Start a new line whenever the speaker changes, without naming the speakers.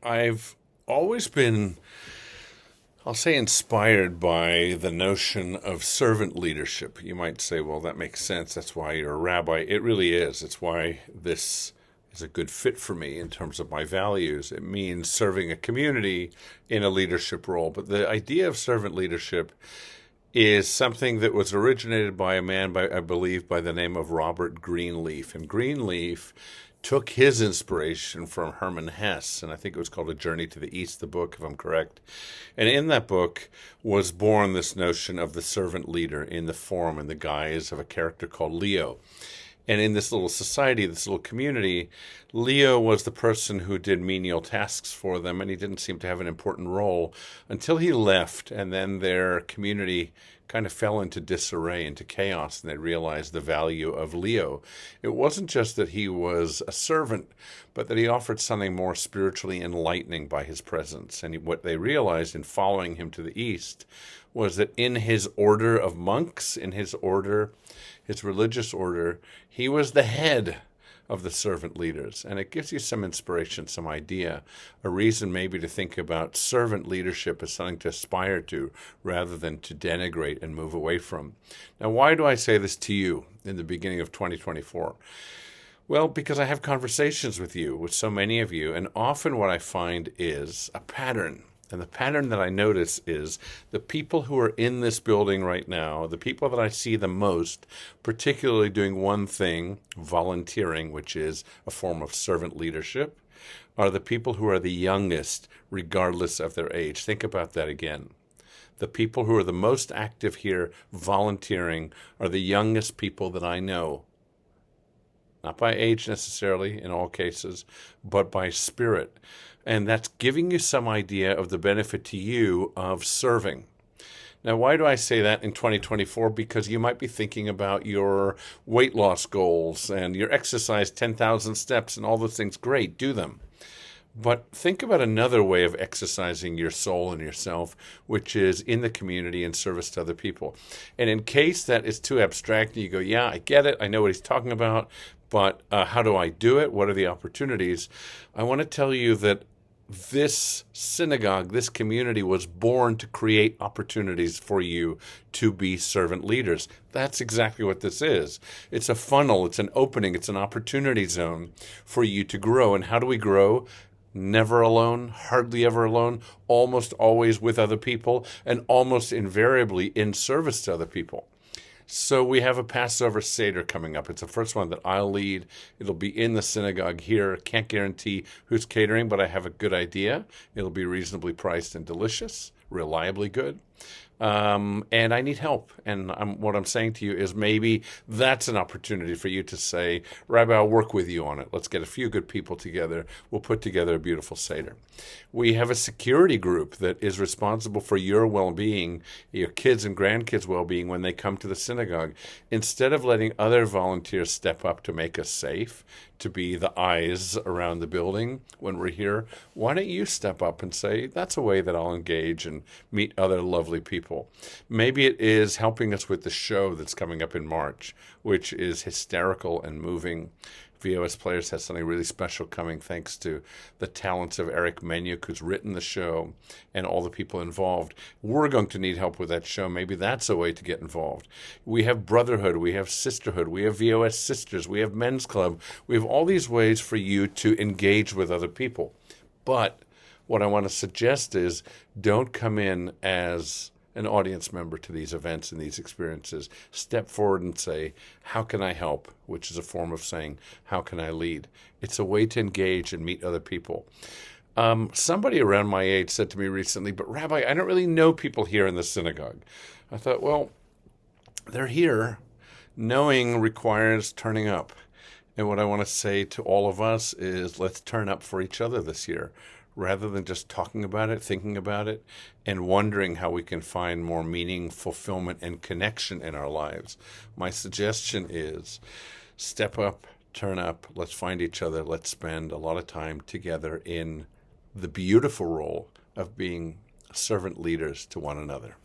I've always been, I'll say, inspired by the notion of servant leadership. You might say, well, that makes sense. That's why you're a rabbi. It really is. It's why this is a good fit for me in terms of my values. It means serving a community in a leadership role. But the idea of servant leadership is something that was originated by a man, I believe, by the name of Robert Greenleaf. And Greenleaf took his inspiration from Hermann Hesse, and I think it was called A Journey to the East, the book, if I'm correct. And in that book was born this notion of the servant leader in the form and the guise of a character called Leo. And in this little society, this little community, Leo was the person who did menial tasks for them, and he didn't seem to have an important role until he left, and then their community kind of fell into disarray, into chaos, and they realized the value of Leo. It wasn't just that he was a servant, but that he offered something more spiritually enlightening by his presence. And what they realized in following him to the east was that in his order of monks, in his order, his religious order, he was the head of the servant leaders. And it gives you some inspiration, some idea, a reason maybe to think about servant leadership as something to aspire to rather than to denigrate and move away from. Now, why do I say this to you in the beginning of 2024? Well, because I have conversations with you, with so many of you, and often what I find is a pattern. And the pattern that I notice is the people who are in this building right now, the people that I see the most, particularly doing one thing, volunteering, which is a form of servant leadership, are the people who are the youngest, regardless of their age. Think about that again. The people who are the most active here volunteering are the youngest people that I know. Not by age necessarily in all cases, but by spirit. And that's giving you some idea of the benefit to you of serving. Now, why do I say that in 2024? Because you might be thinking about your weight loss goals and your exercise 10,000 steps and all those things. Great, do them. But think about another way of exercising your soul and yourself, which is in the community and service to other people. And in case that is too abstract and you go, yeah, I get it, I know what he's talking about, but how do I do it? What are the opportunities? I want to tell you that this synagogue, this community was born to create opportunities for you to be servant leaders. That's exactly what this is. It's a funnel, it's an opening, it's an opportunity zone for you to grow. And how do we grow? Never alone, hardly ever alone, almost always with other people, and almost invariably in service to other people. So we have a Passover Seder coming up. It's the first one that I'll lead. It'll be in the synagogue here. Can't guarantee who's catering, but I have a good idea. It'll be reasonably priced and delicious, reliably good. And I need help. And what I'm saying to you is maybe that's an opportunity for you to say, Rabbi, I'll work with you on it. Let's get a few good people together. We'll put together a beautiful Seder. We have a security group that is responsible for your well-being, your kids' and grandkids' well-being when they come to the synagogue. Instead of letting other volunteers step up to make us safe, to be the eyes around the building when we're here, why don't you step up and say, that's a way that I'll engage and meet other lovely people. Maybe it is helping us with the show that's coming up in March, which is hysterical and moving. VOS Players has something really special coming thanks to the talents of Eric Menyuk, who's written the show, and all the people involved. We're going to need help with that show. Maybe that's a way to get involved. We have brotherhood. We have sisterhood. We have VOS Sisters. We have Men's Club. We have all these ways for you to engage with other people. But what I want to suggest is don't come in as an audience member to these events and these experiences. Step forward and say, how can I help? Which is a form of saying, how can I lead? It's a way to engage and meet other people. Somebody around my age said to me recently, but Rabbi, I don't really know people here in the synagogue. I thought, well, they're here. Knowing requires turning up. And what I want to say to all of us is let's turn up for each other this year, rather than just talking about it, thinking about it, and wondering how we can find more meaning, fulfillment, and connection in our lives. My suggestion is step up, turn up, let's find each other, let's spend a lot of time together in the beautiful role of being servant leaders to one another.